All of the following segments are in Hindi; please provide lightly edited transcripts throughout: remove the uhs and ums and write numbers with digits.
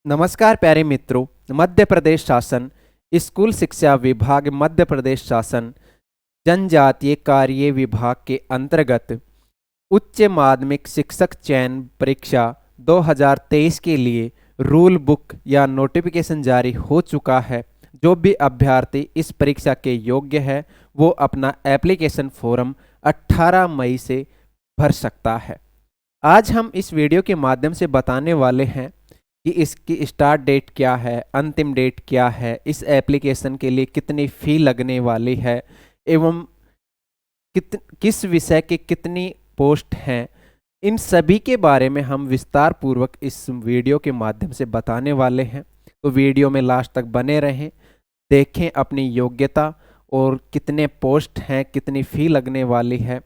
नमस्कार प्यारे मित्रों। मध्य प्रदेश शासन स्कूल शिक्षा विभाग मध्य प्रदेश शासन जनजातीय कार्य विभाग के अंतर्गत उच्च माध्यमिक शिक्षक चयन परीक्षा 2023 के लिए रूल बुक या नोटिफिकेशन जारी हो चुका है। जो भी अभ्यर्थी इस परीक्षा के योग्य है वो अपना एप्लीकेशन फॉर्म 18 मई से भर सकता है। आज हम इस वीडियो के माध्यम से बताने वाले हैं कि इसकी स्टार्ट डेट क्या है, अंतिम डेट क्या है, इस एप्लीकेशन के लिए कितनी फ़ी लगने वाली है एवं किस विषय के कितनी पोस्ट हैं। इन सभी के बारे में हम विस्तार पूर्वक इस वीडियो के माध्यम से बताने वाले हैं। तो वीडियो में लास्ट तक बने रहें, देखें अपनी योग्यता और कितने पोस्ट हैं, कितनी फ़ी लगने वाली है।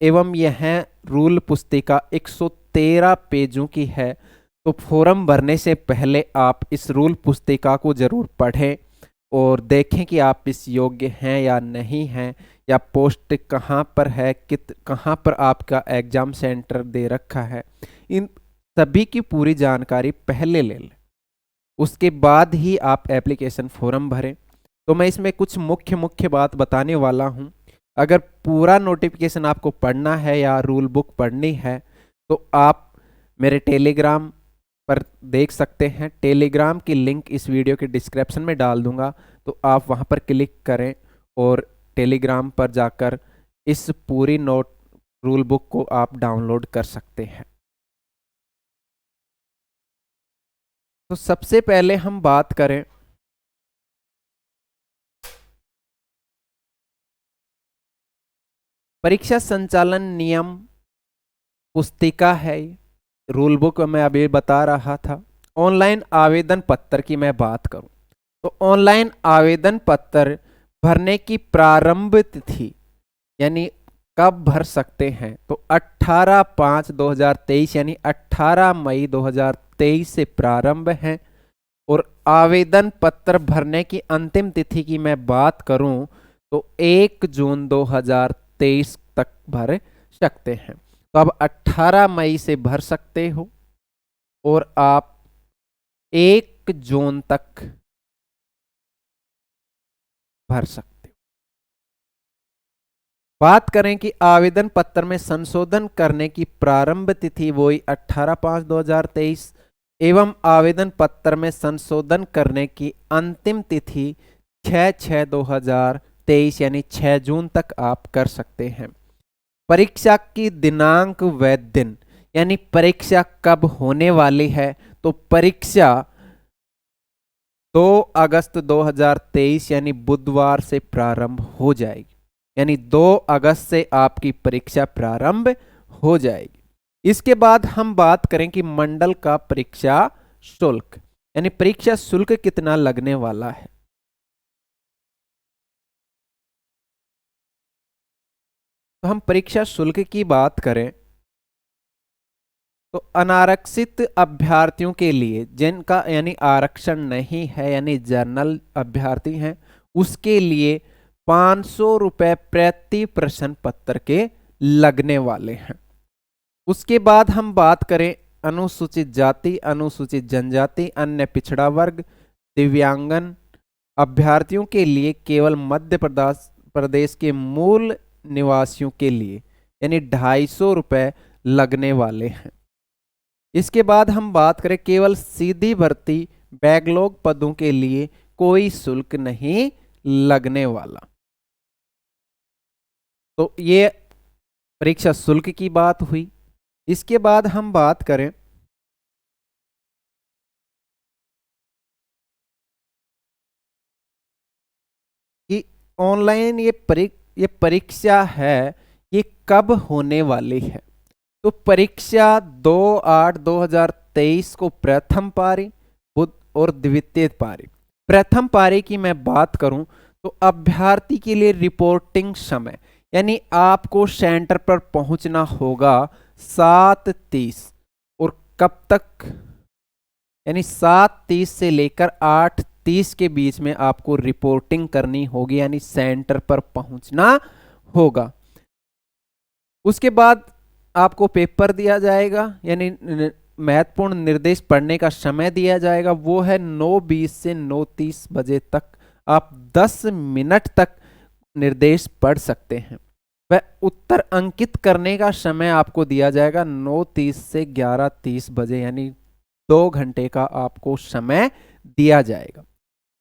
एवं यह रूल पुस्तिका 113 पेजों की है। तो फॉर्म भरने से पहले आप इस रूल पुस्तिका को ज़रूर पढ़ें और देखें कि आप इस योग्य हैं या नहीं हैं, या पोस्ट कहाँ पर है, कहाँ पर आपका एग्ज़ाम सेंटर दे रखा है। इन सभी की पूरी जानकारी पहले ले लें, उसके बाद ही आप एप्लीकेशन फॉर्म भरें। तो मैं इसमें कुछ मुख्य बात बताने वाला हूँ। अगर पूरा नोटिफिकेशन आपको पढ़ना है या रूल बुक पढ़नी है तो आप मेरे टेलीग्राम पर देख सकते हैं। टेलीग्राम की लिंक इस वीडियो के डिस्क्रिप्शन में डाल दूंगा, तो आप वहां पर क्लिक करें और टेलीग्राम पर जाकर इस पूरी रूल बुक को आप डाउनलोड कर सकते हैं। तो सबसे पहले हम बात करें परीक्षा संचालन नियम पुस्तिका है। रूल बुक मैं अभी बता रहा था। ऑनलाइन आवेदन पत्र की मैं बात करूं तो ऑनलाइन आवेदन पत्र भरने की प्रारंभ तिथि यानी कब भर सकते हैं तो 18/5/2023 यानी 18 मई 2023 से प्रारंभ है। और आवेदन पत्र भरने की अंतिम तिथि की मैं बात करूं तो 1 जून 2023 तक भर सकते हैं। तो अब 18 मई से भर सकते हो और आप 1 जून तक भर सकते हो। बात करें कि आवेदन पत्र में संशोधन करने की प्रारंभ तिथि वही 18/5/2023 एवं आवेदन पत्र में संशोधन करने की अंतिम तिथि 6/6/2023 यानी 6 जून तक आप कर सकते हैं। परीक्षा की दिनांक व दिन यानी परीक्षा कब होने वाली है तो परीक्षा 2 अगस्त 2023 यानी बुधवार से प्रारंभ हो जाएगी। यानी 2 अगस्त से आपकी परीक्षा प्रारंभ हो जाएगी। इसके बाद हम बात करें कि मंडल का परीक्षा शुल्क यानी परीक्षा शुल्क कितना लगने वाला है। तो हम परीक्षा शुल्क की बात करें तो अनारक्षित अभ्यर्थियों के लिए जिनका यानी आरक्षण नहीं है यानी जनरल अभ्यर्थी हैं उसके लिए 500 रुपये प्रति प्रश्न पत्र के लगने वाले हैं। उसके बाद हम बात करें अनुसूचित जाति, अनुसूचित जनजाति, अन्य पिछड़ा वर्ग, दिव्यांगन अभ्यर्थियों के लिए केवल मध्य प्रदेश के मूल निवासियों के लिए यानी 250 रुपये लगने वाले हैं। इसके बाद हम बात करें केवल सीधी भर्ती बैकलॉग पदों के लिए कोई शुल्क नहीं लगने वाला। तो ये परीक्षा शुल्क की बात हुई। इसके बाद हम बात करें कि ऑनलाइन ये परीक्षा है ये कब होने वाली है। तो परीक्षा 2/8/2023 को प्रथम पारी और द्वितीय पारी। प्रथम पारी की मैं बात करूं तो अभ्यर्थी के लिए रिपोर्टिंग समय यानी आपको सेंटर पर पहुंचना होगा 7:30 और कब तक यानी 7:30 से लेकर 8:30 के बीच में आपको रिपोर्टिंग करनी होगी यानी सेंटर पर पहुंचना होगा। उसके बाद आपको पेपर दिया जाएगा यानी महत्वपूर्ण निर्देश पढ़ने का समय दिया जाएगा वो है 9:20 से 9:30 बजे तक। आप 10 मिनट तक निर्देश पढ़ सकते हैं। वह उत्तर अंकित करने का समय आपको दिया जाएगा 9:30 से 11:30 बजे, यानी 2 घंटे का आपको समय दिया जाएगा।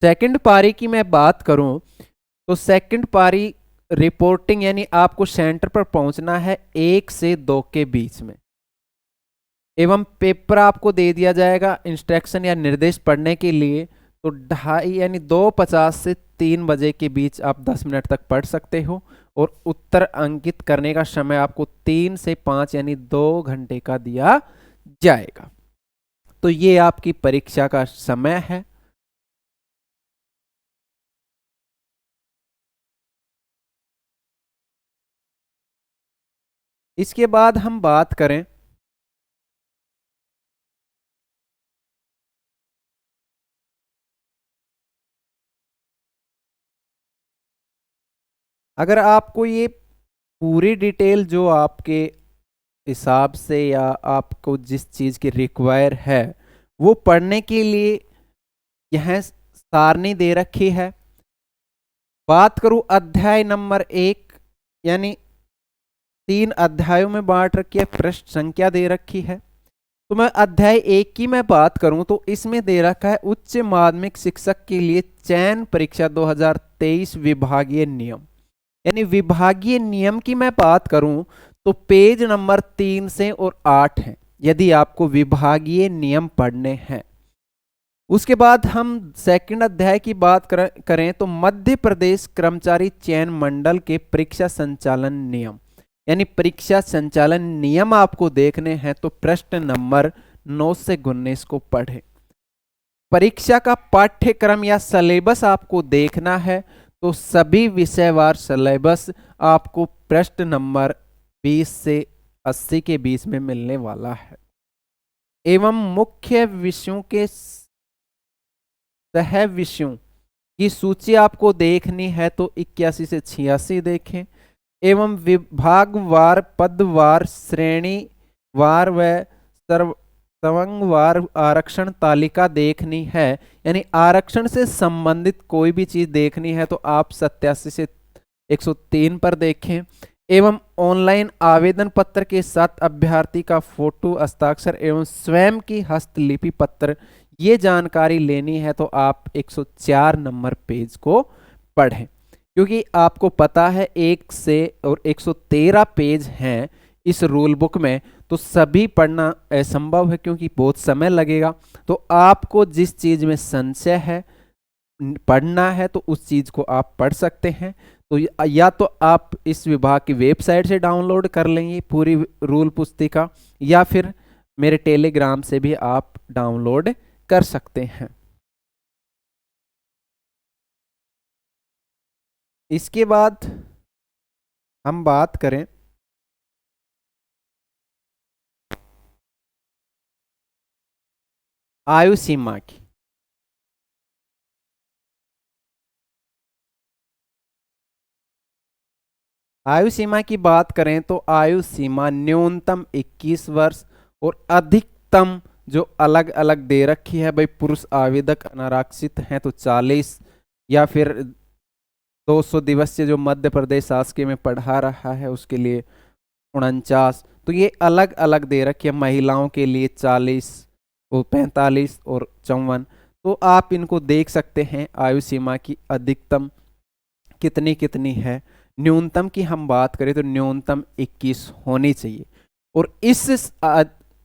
सेकंड पारी की मैं बात करूं तो सेकंड पारी रिपोर्टिंग यानी आपको सेंटर पर पहुंचना है 1 से 2 के बीच में, एवं पेपर आपको दे दिया जाएगा इंस्ट्रक्शन या निर्देश पढ़ने के लिए। तो 2:30 यानी 2:50 से 3 बजे के बीच आप 10 मिनट तक पढ़ सकते हो, और उत्तर अंकित करने का समय आपको 3 से 5 यानी 2 घंटे का दिया जाएगा। तो ये आपकी परीक्षा का समय है। इसके बाद हम बात करें अगर आपको ये पूरी डिटेल जो आपके हिसाब से या आपको जिस चीज़ की रिक्वायर है वो पढ़ने के लिए यह सारणी दे रखी है। बात करूं अध्याय नंबर 1, यानी 3 अध्यायों में बांट रखी है, पृष्ठ संख्या दे रखी है। तो मैं अध्याय 1 की मैं बात करूं तो इसमें दे रखा है उच्च माध्यमिक शिक्षक के लिए चयन परीक्षा 2023 विभागीय नियम। यानी विभागीय नियम की मैं बात करूं तो पेज नंबर 3 से और 8 है, यदि आपको विभागीय नियम पढ़ने हैं। उसके बाद हम सेकंड अध्याय की बात करें तो मध्य प्रदेश कर्मचारी चयन मंडल के परीक्षा संचालन नियम, यानी परीक्षा संचालन नियम आपको देखने हैं तो पृष्ठ नंबर 9 से 19 को पढ़ें। परीक्षा का पाठ्यक्रम या सिलेबस आपको देखना है तो सभी विषयवार सिलेबस आपको पृष्ठ नंबर 20 से 80 के बीच में मिलने वाला है, एवं मुख्य विषयों के सह विषयों की सूची आपको देखनी है तो 81 से 86 देखें, एवं विभागवार पदवार श्रेणी वार व सर्वंगवार आरक्षण तालिका देखनी है, यानी आरक्षण से संबंधित कोई भी चीज देखनी है तो आप 87 से 103 पर देखें, एवं ऑनलाइन आवेदन पत्र के साथ अभ्यर्थी का फोटो हस्ताक्षर एवं स्वयं की हस्तलिपि पत्र, ये जानकारी लेनी है तो आप 104 नंबर पेज को पढ़ें। क्योंकि आपको पता है 1 से और 113 पेज हैं इस रूल बुक में, तो सभी पढ़ना असंभव है क्योंकि बहुत समय लगेगा। तो आपको जिस चीज में संशय है पढ़ना है तो उस चीज को आप पढ़ सकते हैं। तो या तो आप इस विभाग की वेबसाइट से डाउनलोड कर लेंगे पूरी रूल पुस्तिका, या फिर मेरे टेलीग्राम से भी आप डाउनलोड कर सकते हैं। इसके बाद हम बात करें आयु सीमा की। आयु सीमा की बात करें तो आयु सीमा न्यूनतम 21 वर्ष और अधिकतम जो अलग अलग दे रखी है भाई, पुरुष आवेदक अनारक्षित हैं तो 40, या फिर 200 दिवसीय जो मध्य प्रदेश शासकीय में पढ़ा रहा है उसके लिए 49। तो ये अलग अलग दे रखी है, महिलाओं के लिए 40 और 45 और 54। तो आप इनको देख सकते हैं आयु सीमा की अधिकतम कितनी कितनी है। न्यूनतम की हम बात करें तो न्यूनतम 21 होनी चाहिए, और इस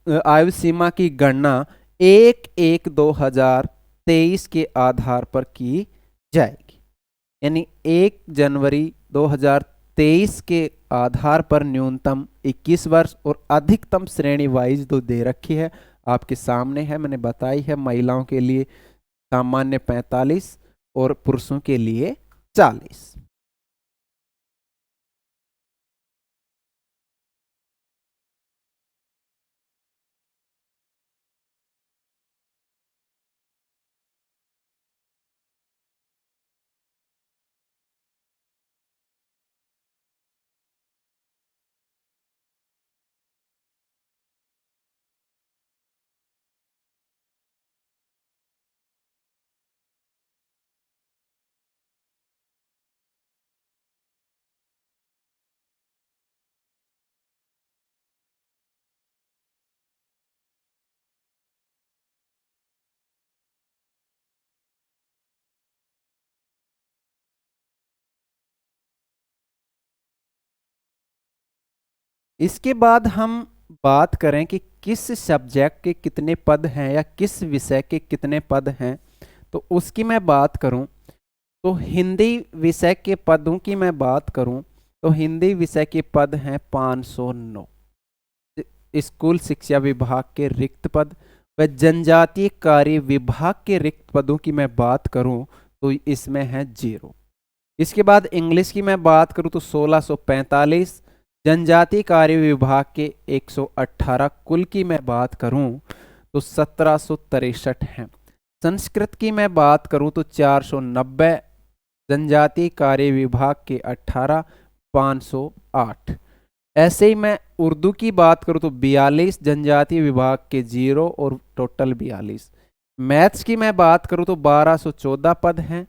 आयु सीमा की गणना 1/1/2023 के आधार पर की जाएगी, यानी 1 जनवरी 2023 के आधार पर न्यूनतम 21 वर्ष और अधिकतम श्रेणी वाइज जो दे रखी है आपके सामने है, मैंने बताई है। महिलाओं के लिए सामान्य 45 और पुरुषों के लिए 40। इसके बाद हम बात करें कि किस सब्जेक्ट के कितने पद हैं या किस विषय के कितने पद हैं, तो उसकी मैं बात करूं तो हिंदी विषय के पदों की मैं बात करूं तो हिंदी विषय के पद हैं 509 स्कूल शिक्षा विभाग के रिक्त पद। व जनजातीय कार्य विभाग के रिक्त पदों की मैं बात करूं तो इसमें है 0। इसके बाद इंग्लिश की मैं बात करूं तो 1645, जनजातीय कार्य विभाग के 118, कुल की मैं बात करूं तो 1763 हैं। संस्कृत की मैं बात करूं तो 490, जनजातीय कार्य विभाग के 18, 508। ऐसे ही मैं उर्दू की बात करूं तो 42, जनजातीय विभाग के 0 और टोटल 42। मैथ्स की मैं बात करूं तो 1214 पद हैं,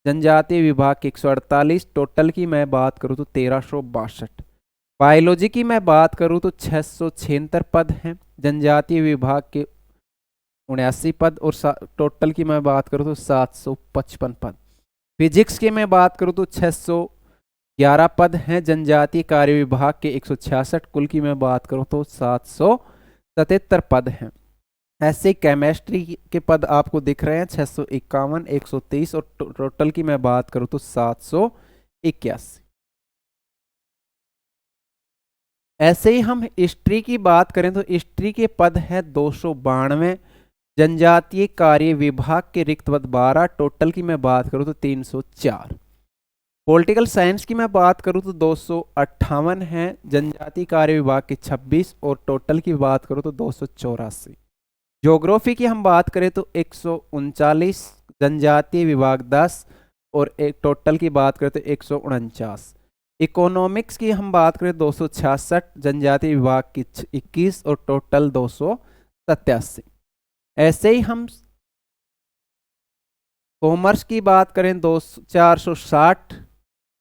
जनजातीय विभाग के 148, टोटल की मैं बात करूं तो 1362। बायोलॉजी की मैं बात करूं तो 676 पद हैं, जनजातीय विभाग के 79 पद और टोटल की मैं बात करूं तो 755 पद। फिजिक्स की मैं बात करूं तो 611 पद हैं, जनजातीय कार्य विभाग के 166, कुल की मैं बात करूं तो 777 पद हैं। ऐसे केमिस्ट्री के पद आपको दिख रहे हैं 651, 130 और टोटल की मैं बात करूं तो 781। ऐसे ही हम हिस्ट्री की बात करें तो हिस्ट्री के पद है 292, जनजातीय कार्य विभाग के रिक्त पद 12, टोटल की मैं बात करूं तो 304। पॉलिटिकल साइंस की मैं बात करूं तो 258 है, जनजातीय कार्य विभाग के 26 और टोटल की बात करूं तो 284। ज्योग्राफी की हम बात करें तो 139, जनजातीय विभाग 10 और एक टोटल की बात करें तो 149। इकोनॉमिक्स की हम बात करें 266, जनजातीय विभाग की 21 और टोटल 287। ऐसे ही हम कॉमर्स की बात करें 460,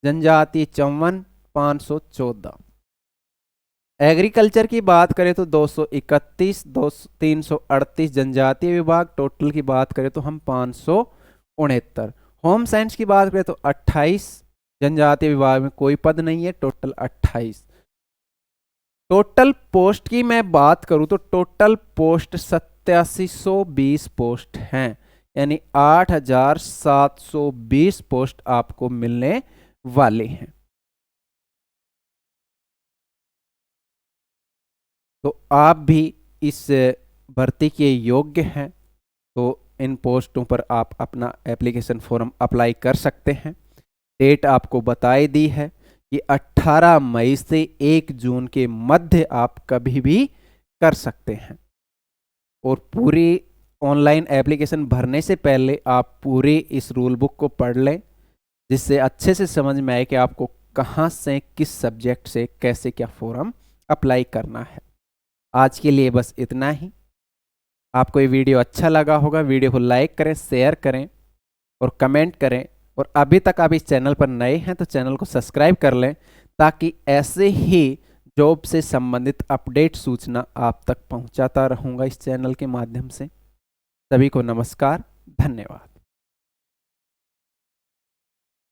जनजातीय 54, 514। एग्रीकल्चर की बात करें तो 231, 338 जनजातीय विभाग, टोटल की बात करें तो हम 569। होम साइंस की बात करें तो 28, जनजातीय विभाग में कोई पद नहीं है, टोटल 28। टोटल पोस्ट की मैं बात करूं तो टोटल पोस्ट 8720 पोस्ट हैं, यानी 8720 पोस्ट आपको मिलने वाले हैं। तो आप भी इस भर्ती के योग्य हैं, तो इन पोस्टों पर आप अपना एप्लीकेशन फॉर्म अप्लाई कर सकते हैं। डेट आपको बताई दी है कि 18 मई से 1 जून के मध्य आप कभी भी कर सकते हैं। और पूरी ऑनलाइन एप्लीकेशन भरने से पहले आप पूरी इस रूल बुक को पढ़ लें, जिससे अच्छे से समझ में आए कि आपको कहाँ से किस सब्जेक्ट से कैसे क्या फॉर्म अप्लाई करना है। आज के लिए बस इतना ही। आपको ये वीडियो अच्छा लगा होगा, वीडियो को लाइक करें, शेयर करें और कमेंट करें। और अभी तक आप इस चैनल पर नए हैं तो चैनल को सब्सक्राइब कर लें, ताकि ऐसे ही जॉब से संबंधित अपडेट सूचना आप तक पहुंचाता रहूंगा इस चैनल के माध्यम से। सभी को नमस्कार, धन्यवाद।